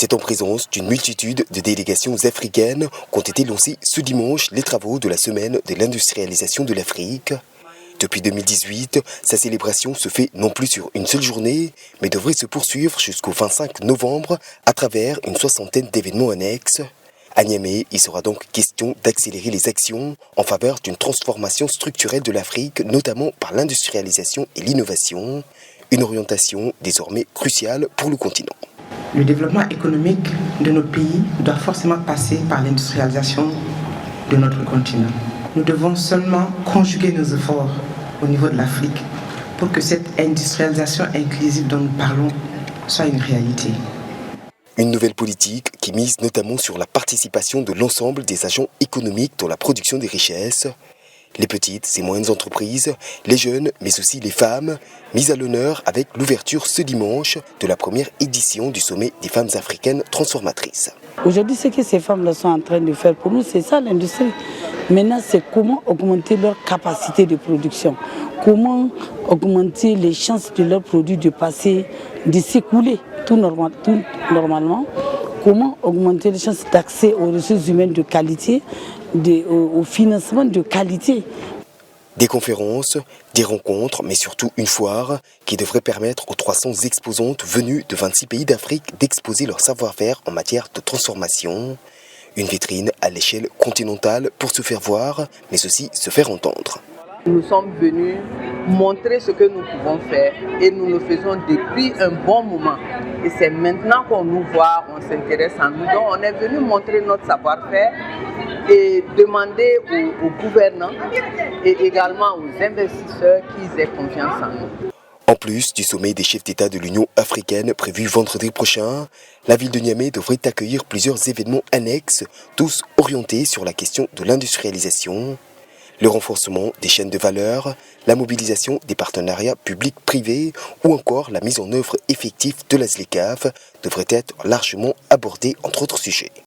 C'est en présence d'une multitude de délégations africaines qu'ont été lancés ce dimanche les travaux de la semaine de l'industrialisation de l'Afrique. Depuis 2018, sa célébration se fait non plus sur une seule journée, mais devrait se poursuivre jusqu'au 25 novembre à travers une soixantaine d'événements annexes. À Niamey, il sera donc question d'accélérer les actions en faveur d'une transformation structurelle de l'Afrique, notamment par l'industrialisation et l'innovation, une orientation désormais cruciale pour le continent. Le développement économique de nos pays doit forcément passer par l'industrialisation de notre continent. Nous devons seulement conjuguer nos efforts au niveau de l'Afrique pour que cette industrialisation inclusive dont nous parlons soit une réalité. Une nouvelle politique qui mise notamment sur la participation de l'ensemble des agents économiques dans la production des richesses. Les petites et moyennes entreprises, les jeunes, mais aussi les femmes, mises à l'honneur avec l'ouverture ce dimanche de la première édition du sommet des femmes africaines transformatrices. Aujourd'hui, ce que ces femmes-là sont en train de faire pour nous, c'est ça l'industrie. Maintenant, c'est comment augmenter leur capacité de production, comment augmenter les chances de leurs produits de s'écouler tout normalement, comment augmenter les chances d'accès aux ressources humaines de qualité, au financement de qualité. Des conférences, des rencontres, mais surtout une foire qui devrait permettre aux 300 exposantes venues de 26 pays d'Afrique d'exposer leur savoir-faire en matière de transformation. Une vitrine à l'échelle continentale pour se faire voir, mais aussi se faire entendre. Nous sommes venus montrer ce que nous pouvons faire et nous le faisons depuis un bon moment. Et c'est maintenant qu'on nous voit, on s'intéresse à nous. Donc on est venu montrer notre savoir-faire et demander aux gouvernants et également aux investisseurs qu'ils aient confiance en nous. En plus du sommet des chefs d'État de l'Union africaine prévu vendredi prochain, la ville de Niamey devrait accueillir plusieurs événements annexes, tous orientés sur la question de l'industrialisation, le renforcement des chaînes de valeur, la mobilisation des partenariats publics-privés ou encore la mise en œuvre effective de la ZLECAf devraient être largement abordés entre autres sujets.